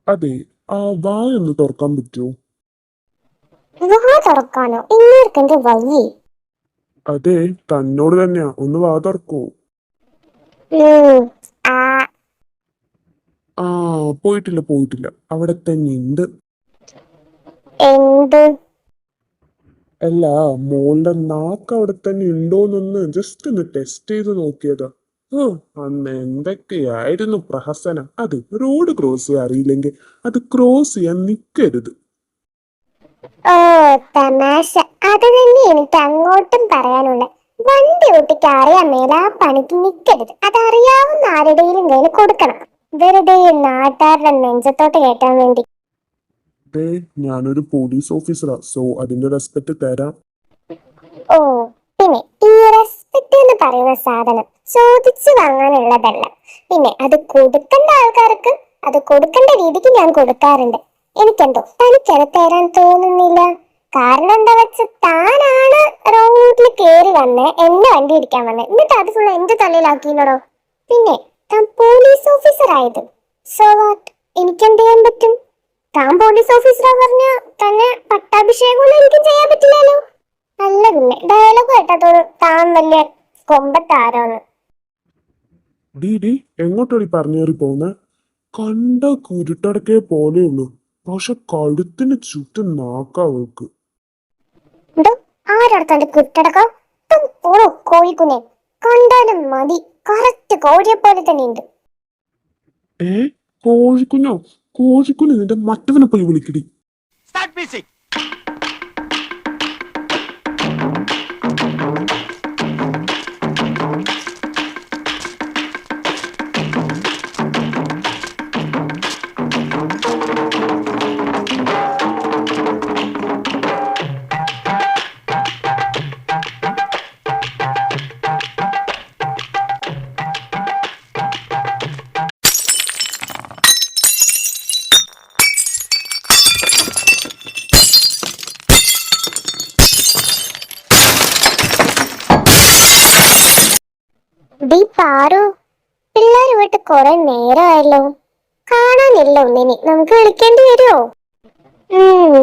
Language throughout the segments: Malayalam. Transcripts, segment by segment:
അതെ, ആ വായൊന്ന് തുറക്കാൻ പറ്റുമോ? വാ തുറക്കാനോ? ഇന്നേർക്കെന്റെ വയ്യേ. അതെ, തന്നോട് തന്നെയാ, ഒന്ന് വാ തുറക്കൂ. ഉം, ആ, ആ, പോയിട്ടില്ല പോയിട്ടില്ല, അവിടെ തന്നെ ഉണ്ട്. എന്ത്? അല്ല, മോളുടെ നാക്ക് അവിടെ തന്നെ ഉണ്ടോന്നൊന്ന് ജസ്റ്റ് ഒന്ന് ടെസ്റ്റ് ചെയ്ത് നോക്കിയതാ. ഓ, അന്ന് എന്തൊക്കെയായിരുന്നു പ്രഹസനം. അത് റോഡ് ക്രോസ് ചെയ്യാൻ അറിയില്ലെങ്കിൽ അത് ക്രോസ് ചെയ്യാൻ നിൽക്കരുത്. ഓ, തമാശ. അത് തന്നെ എനിക്ക് അങ്ങോട്ടും പറയാനുള്ളത്. വണ്ടി ഓട്ടിക്ക് അറിയാൻ മേല ആ പണിക്ക് നിൽക്കരുത്. അതറിയാവുന്ന ആരുടെയും കയ്യിൽ കൊടുക്കണം. വെറുതെ നാട്ടുകാരുടെ നെഞ്ചത്തോട്ട് കയറ്റാൻ വേണ്ടി. ദേ, ഞാനൊരു പോലീസ് ഓഫീസറാ, സോ അതിന്റെ റെസ്പെക്ട് തരാം. ഓ, പിന്നെ ഈ റെസ്പെക്ട് എന്ന് പറയുന്ന സാധനം ചോദിച്ചു വാങ്ങാനുള്ളതല്ല. പിന്നെ അത് കൊടുക്കേണ്ട ആൾക്കാർക്ക് അത് കൊടുക്കേണ്ട രീതിക്ക് ഞാൻ കൊടുക്കാറുണ്ട്. എനിക്കെന്തോ തനിക്കത് തരാൻ തോന്നുന്നില്ല. കാരണം എന്താ വെച്ചാൽ താനാണ് റോങ് റൂട്ടിൽ കയറി വന്ന് എന്നെ വണ്ടി ഇടിക്കാൻ വന്നത്. എന്നിട്ട് അത് ഫുൾ എന്റെ തലയിലാക്കിയില്ലടോ. പിന്നെ താൻ പോലീസ് ഓഫീസർ ആയത് സോ വാട്ട്? എനിക്കെന്ത് ചെയ്യാൻ പറ്റും? താൻ പോലീസ് ഓഫീസറാ പറഞ്ഞ തന്നെ പട്ടാഭിഷേകമൊന്നും എനിക്കും ചെയ്യാൻ പറ്റില്ലല്ലോ. അല്ല പിന്നെ ഡയലോഗ് കേട്ടതോട് താൻ വലിയ കൊമ്പത്താരോന്ന്. ഡീ ഡി, എങ്ങോട്ടടി പറഞ്ഞേറി പോകുന്നെ? കണ്ട കുരുട്ടടക്കേ പോലെയുള്ളൂ, പക്ഷെ കഴുത്തിന് ചുറ്റും നാക്കാവൾക്ക്. എന്തോ ആരടുത്തന്റെ കുറ്റടക്കം? ഓരോ കോഴിക്കുഞ്ഞെ കണ്ടാലും മതി. കറക്റ്റ് കോഴിയെ പോലെ തന്നെ ഉണ്ട്. ഏ, കോഴിക്കുഞ്ഞോ? കോഴിക്കുഞ്ഞ് നിന്റെ മറ്റവനെ പോയി വിളിക്കടി. ഡീ പാറു, പിള്ളേർ പോയിട്ട് കുറെ നേരമായല്ലോ. കാണാനില്ല ഒന്നിനെ. നമുക്ക് വിളിക്കേണ്ടി വരുമോ?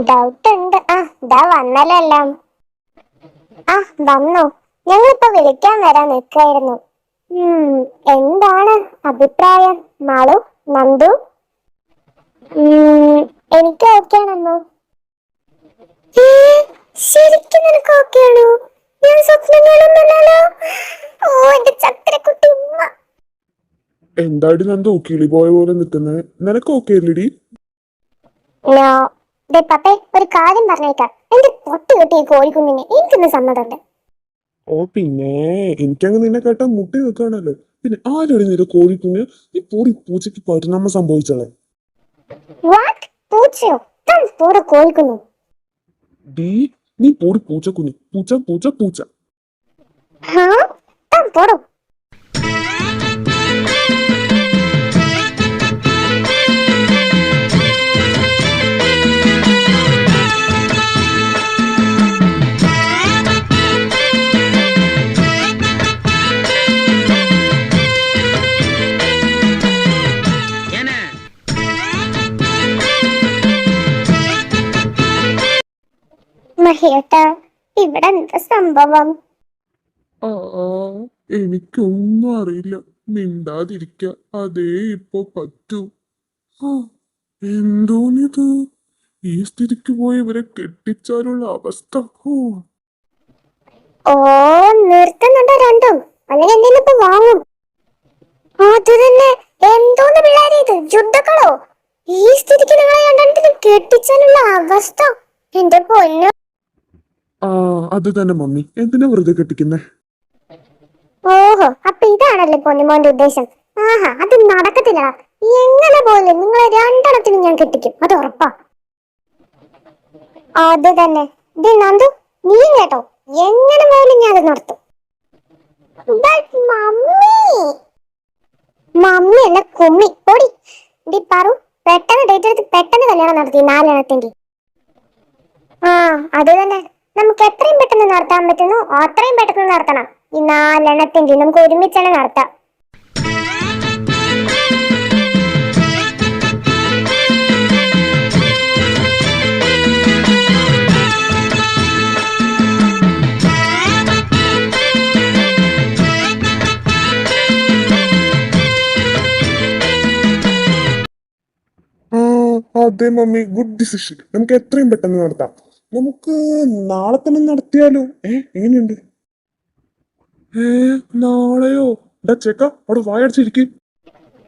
ഡൗട്ട് ഉണ്ട്. ആ, ഇതാ വന്നല്ലോ എല്ലാം. ആ, വന്നോ? ഞങ്ങളിപ്പോ വിളിക്കാൻ വരാൻ നിൽക്കായിരുന്നു. എന്താണ് അഭിപ്രായം മാളു, നന്ദു? എനിക്ക് ഓക്കെയാണെന്നോ? ശരിക്കും നിനക്ക് ഓക്കെയാണോ? ഞാൻ സ്വപ്നം കാണുന്നില്ലല്ലോ. ഓ, എന്റെ ചക്കരക്കുട്ടി ഉമ്മ. എന്താടി നന്ദു കിളി പോയ പോലെ നിൽക്കുന്നേ? നിനക്ക് ഓക്കെ അല്ലേടി? പപ്പേ, ഒരു കാര്യം പറഞ്ഞേക്കാം. എന്റെ പൊട്ടി കിട്ടി ഈ കോഴിക്കുഞ്ഞിനെ എനിക്കൊന്ന് സമ്മതമുണ്ട്. ഓ പിന്നെ, എനിക്കങ്ങ് നിന്നെ കേട്ടാ മുട്ടി നിൽക്കുകയാണല്ലോ. പിന്നെ ആരോടി നിന്റെ കോഴിക്കുഞ്ഞ്? ഈ പൂടി പൂച്ചയ്ക്ക് പരിണാമം സംഭവിച്ചളെ. വാട്ട്? പൂച്ചയോ? താൻ പൂടെ കോഴിക്കുഞ്ഞു. ഡീ, നീ പൂടി പൂച്ചക്കുഞ്ഞ്. പൂച്ച പൂച്ച പൂച്ച. ഹാ, താൻ പോടോ. മഹിയേട്ടാ, ഇവിടെ എന്താ സംഭവം? ആ, എനിക്കൊന്നും അറിയില്ല. മിണ്ടാതിരിക്ക, അതേ ഇപ്പൊ പറ്റൂ. ആ, എന്തോന്നിത്? ഈ സ്ഥിതിക്ക് പോയി ഇവരെ കെട്ടിച്ചാലുള്ള അവസ്ഥ. ഓ, ഓ, നിർത്തുന്നുണ്ടോ രണ്ടും? അല്ലെങ്കിൽ എന്തെങ്കിലും ഇപ്പൊ വാങ്ങും. അത് തന്നെ. എന്തോന്ന് പിള്ളേരെ ഇത്? യുദ്ധക്കളോ? ഈ സ്ഥിതിക്ക് നിങ്ങളെ രണ്ടെണ്ണത്തിനും കെട്ടിച്ചാലുള്ള അവസ്ഥ. എന്റെ പൊന്നു. ആ, അത് തന്നെ മമ്മി, എന്തിനാ വെറുതെ കെട്ടിക്കുന്നേ? ഓഹോ, അപ്പൊ ഇതാണല്ലേ പൊന്നുമോന്റെ ഉദ്ദേശം? ആഹാ, അത് നടക്കത്തില്ല. എങ്ങനെ പോലും നിങ്ങളെ രണ്ടെണ്ണത്തിനും ഞാൻ കെട്ടിക്കും, അത് ഉറപ്പാ. അത് തന്നെ. നന്ദു, നീ കേട്ടോ, എങ്ങനെ പോലും ഞാൻ അത് നടത്തും. മമ്മി, മമ്മി അല്ല കുമ്മി ഓടി. പാറു, പെട്ടെന്ന് ഡേറ്റ് എടുത്ത് പെട്ടെന്ന് കല്യാണം നടത്തി നാലെണ്ണത്തിന്റെ. ആ, അത് തന്നെ. നമുക്ക് എത്രയും പെട്ടെന്ന് നടത്താൻ പറ്റുന്നു അത്രയും പെട്ടെന്ന് നടത്തണം. ഈ നാലെണ്ണത്തിന്റെ നമുക്ക് ഒരുമിച്ച് നടത്താം. അതെ മമ്മി, ഗുഡ് ഡിസിഷൻ. നമുക്ക് എത്രയും പെട്ടെന്ന് നടത്താം. നമുക്ക് നാളെ തന്നെ നടത്തിയാലോ? എങ്ങനെയുണ്ട്? ഏ നാളെയോ? ചെക്ക അവിടെ വായടിച്ചിരിക്കും.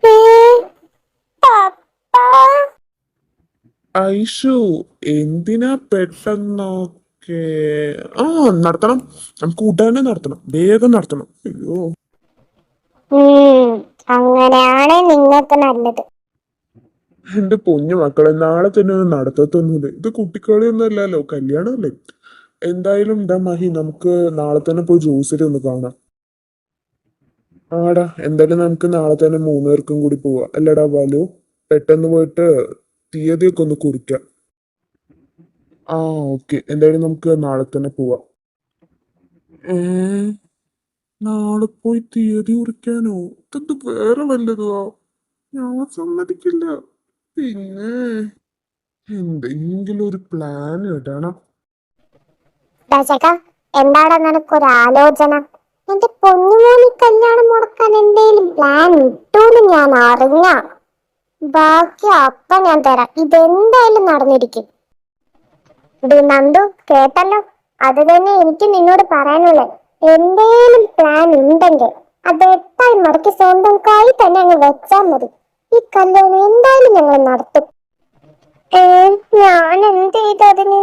ഏ, പപ്പ. ഐഷു, എന്തിനാ പെട്ടെന്നൊക്കെ? ആ, നടത്തണം. നമുക്ക് ഉടനെ നടത്തണം, വേഗം നടത്തണം. അയ്യോ, ഉം, അങ്ങനെയാണ് നിങ്ങൾക്ക് നല്ലത്. എന്റെ പൊന്നു മക്കളെ, നാളെ തന്നെ ഒന്നും നടത്തത്തൊന്നുമില്ല. ഇത് കുട്ടിക്കളിയൊന്നും അല്ലല്ലോ, കല്യാണമല്ലേ. എന്തായാലും എന്താ മഹി, നമുക്ക് നാളെ തന്നെ പോയി ജ്യൂസിൽ ഒന്ന് കാണാം. ആടാ, എന്തായാലും നമുക്ക് നാളെ തന്നെ മൂന്ന് പേർക്കും കൂടി പോവാം അല്ലടാ ബാലു? പെട്ടെന്ന് പോയിട്ട് തീയതിയൊക്കെ ഒന്ന് കുറിക്കാം. ആ, ഓക്കെ. എന്തായാലും നമുക്ക് നാളെ തന്നെ പോവാം. ഏ നാളെ പോയി തീയതി കുറിക്കാനോ? ഇതെന്ത് വേറെ വല്ലതുവാ? ഞാൻ സമ്മതിക്കില്ല. പിന്നെ എന്തെങ്കിലും ഒരു പ്ലാൻ ഇടണം. ചേട്ടാ, എന്താണ് നിനക്കൊരു ആലോചന? എന്റെ പൊന്നുമോനി കല്യാണം മുടക്കാൻ എന്തെങ്കിലും പ്ലാൻ ഇട്ടൂന്ന് ഞാൻ അറിഞ്ഞ ബാക്കി അപ്പ ഞാൻ തരാം. ഇതെന്തായാലും നടന്നിരിക്കും. നന്ദു, കേട്ടല്ലോ? അത് തന്നെ എനിക്ക് നിന്നോട് പറയാനുള്ളത്. എന്തേലും പ്ലാൻ ഉണ്ടെങ്കിൽ അത് എട്ടായി മടക്കി സ്വന്തം കൈ തന്നെ അങ്ങ് വെച്ചാൽ മതി. ഈ കല്യാണം എന്തായാലും ഞങ്ങൾ നടത്തും. ഞാൻ എന്ത് ചെയ്തു അതിന്?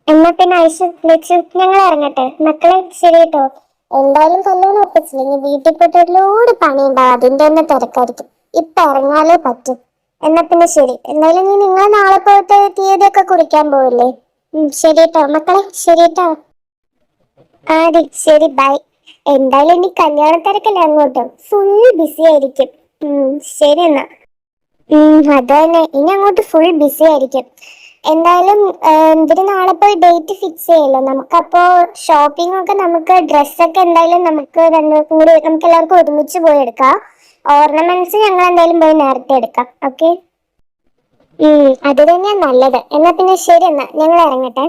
എന്നാ പിന്നെ ഐഷു, ലക്ഷ്യം, ഞങ്ങൾ ഇറങ്ങട്ടെ. മക്കളെ ശരി കേട്ടോ. എന്തായാലും കല്യാണം ഒപ്പിച്ചില്ലെങ്കിൽ വീട്ടിൽ പോയിട്ട് ഒരു ലോഡ് പണിയുണ്ടാവും. അതിന്റെ തന്നെ തിരക്കായിരിക്കും. ഇപ്പൊ ഇറങ്ങാലേ പറ്റും. എന്നാ പിന്നെ ശരി. എന്തായാലും നിങ്ങൾ നാളെ പോയിട്ട് തീയതിയൊക്കെ കുറിക്കാൻ പോവില്ലേ? ശരി കേട്ടോ മക്കളെ, ശരി കേട്ടോ. ആടി ശരി, ബൈ. എന്തായാലും ഇനി കല്യാണ തിരക്കല്ലേ അങ്ങോട്ട്, ഫുൾ ബിസി ആയിരിക്കും. ശരി എന്നാ. അത് തന്നെ, ഇനി അങ്ങോട്ട് ഫുൾ ബിസി ആയിരിക്കും. എന്തായാലും ഇവര് നാളെ പോയി ഡേറ്റ് ഫിക്സ് ചെയ്യല്ലോ. നമുക്കപ്പോ ഷോപ്പിംഗ് ഒക്കെ, നമുക്ക് ഡ്രസ്സൊക്കെ എന്തായാലും നമുക്ക് രണ്ടുപേർക്കും കൂടി നമുക്ക് എല്ലാവർക്കും ഒരുമിച്ച് പോയി എടുക്കാം. ഓർണമെന്റ്സ് ഞങ്ങൾ എന്തായാലും പോയി നേരത്തെ എടുക്കാം. ഓക്കെ. അത് തന്നെയാ നല്ലത്. എന്നാ പിന്നെ ശരി, എന്നാ ഞങ്ങൾ ഇറങ്ങട്ടെ.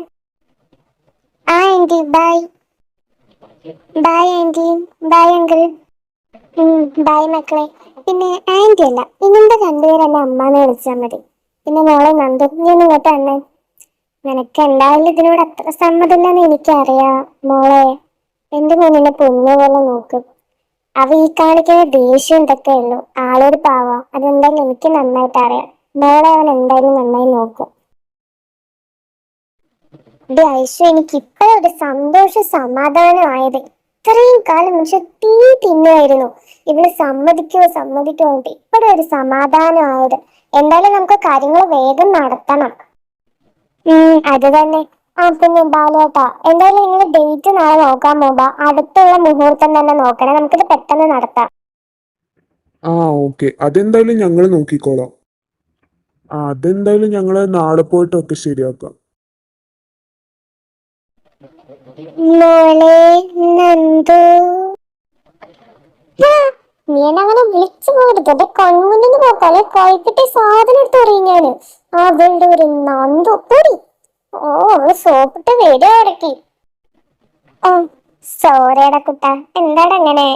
ആ aunty, bye. Bye aunty. Bye uncle. Bye മക്കളെ. പിന്നെ ആന്റി അല്ല, നിങ്ങളുടെ രണ്ടുപേരും എന്നെ അമ്മാന്ന് വിളിച്ചാൽ മതി. പിന്നെ മോളെ നന്ദു, നീ ഒന്നും കേട്ടോ അണ്ണേ. നിനക്ക് എന്തായാലും ഇതിനോട് അത്ര സമ്മതമില്ലെന്ന് എനിക്കറിയാം മോളെ. എന്റെ മോനിന്നെ പൊന്നു പോലെ നോക്കും. അവ ഈ കാണിക്കുന്ന ദേഷ്യം എന്തൊക്കെ ഉള്ളൂ. ആളൊരു പാവം. അതെന്തായാലും എനിക്ക് നന്നായിട്ട് അറിയാം. മോളെ അവൻ എന്തായാലും നന്നായി നോക്കും. ഇത് ഐശ്വര്യ, എനിക്ക് ഇപ്പോഴൊരു സന്തോഷ സമാധാനമായത്. ഇത്രയും കാലം പക്ഷെ തീ തിന്നുമായിരുന്നു. ഇവള് സമ്മതിക്കുവോ സമ്മതിക്കുവോ എന്നിട്ട് ഇപ്പോഴൊരു സമാധാനമായത്. എന്തായാലും നമുക്ക് കാര്യങ്ങൾ വേഗം നടത്തണം. അത് തന്നെ. ആ പിന്നെ ബാലേട്ടാ, എന്തായാലും നിങ്ങൾ ഡേറ്റ് നാളെ നോക്കാൻ പോകുമ്പോ അടുത്തുള്ള മുഹൂർത്തം തന്നെ നോക്കണം. നമുക്കിത് പെട്ടെന്ന് നടത്താം. ആ, ഓക്കെ. അതെന്തായാലും ഞങ്ങൾ നോക്കിക്കോളാം. അതെന്തായാലും ഞങ്ങള് നാളെ പോയിട്ടൊക്കെ ശരിയാക്കാം. മോളെ നന്ദു, നീ എന്നെ അങ്ങനെ വിളിച്ചു പോകരുത്. എന്റെ കൺമുന്നിന്ന് നോക്കാതെ കൈക്കിട്ടി സാധനം എടുത്ത് അറിയാന്. അവളുടെ ഒരു നന്ദു കൂടി. ഓ, സോപ്പിട്ട് വീഡിയോ ഇറക്കി. ഓ, സോറിയടാ കുട്ട. എന്താടാ അങ്ങനെ?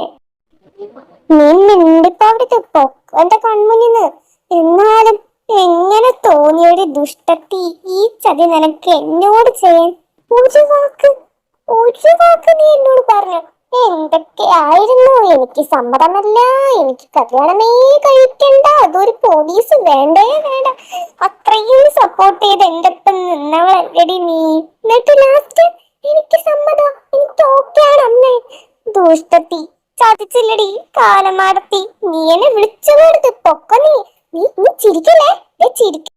നീ മിണ്ടിപ്പോകരുത്, എന്റെ കൺമുന്നിന്ന്. എന്നാലും എങ്ങനെ തോന്നിയൊരു ദുഷ്ടത്തി ഈ ചതി നിനക്ക് എന്നോട് ചെയ്യാൻ? ഒരു വാക്ക്, ഒരു വാക്ക് നീ എന്നോട് പറഞ്ഞു. എന്തൊക്കെയായിരുന്നു? എനിക്ക് സമ്മതമല്ല, എനിക്ക് കല്യാണമേ കഴിക്കണ്ട, അതൊരു പോലീസ് വേണ്ടേ വേണ്ട. അത്രയും സപ്പോർട്ട് ചെയ്ത് എന്റെ ഒപ്പം നിന്നവളല്ലടി നീ. എന്നിട്ട് ലാസ്റ്റ് എനിക്ക് സമ്മതം, എനിക്ക് ഓക്കെയാണ് അമ്മേ. ദുഷ്ടത്തി, ചതിച്ചില്ലടി, കാലമാടത്തി. നീ എന്നെ വിളിച്ചു കൊടുത്ത് പൊക്ക. നീ ചിരിക്കല്ലേ? ചിരിക്ക.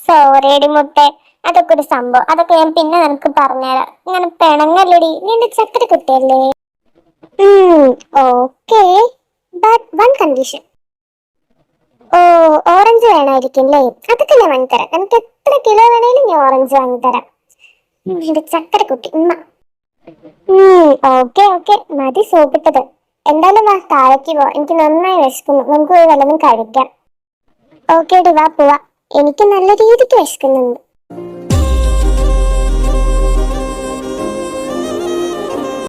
സോറിയടി മുട്ടെ. അതൊക്കെ ഒരു സംഭവം. അതൊക്കെ ഞാൻ പിന്നെ നിനക്ക് പറഞ്ഞുതരാം. ഇങ്ങനെ പിണങ്ങല്ലടി, നീ എന്റെ ചക്കര കുട്ടിയല്ലേ. Okay, but one condition. ഓ, ഓറഞ്ച് വേണമായിരിക്കും അല്ലേ? അതൊക്കെ ഞാൻ വാങ്ങിത്തരാം. എനിക്ക് എത്ര കിലോ വേണേലും ഞാൻ ഓറഞ്ച് വാങ്ങിത്തരാം. എന്റെ ചക്കര കുട്ടി ഉമ്മ. ഓക്കെ ഓക്കെ, മതി സോപ്പിട്ടത്. എന്തായാലും വാ, താഴേക്ക് പോവാ. എനിക്ക് നന്നായി വിശക്കുന്നു. നമുക്ക് പോയി വല്ലതും കഴിക്കാം. ഓക്കെ ഡി, വാ പോവാ. എനിക്ക് നല്ല രീതിക്ക് വിശക്കുന്നുണ്ട്.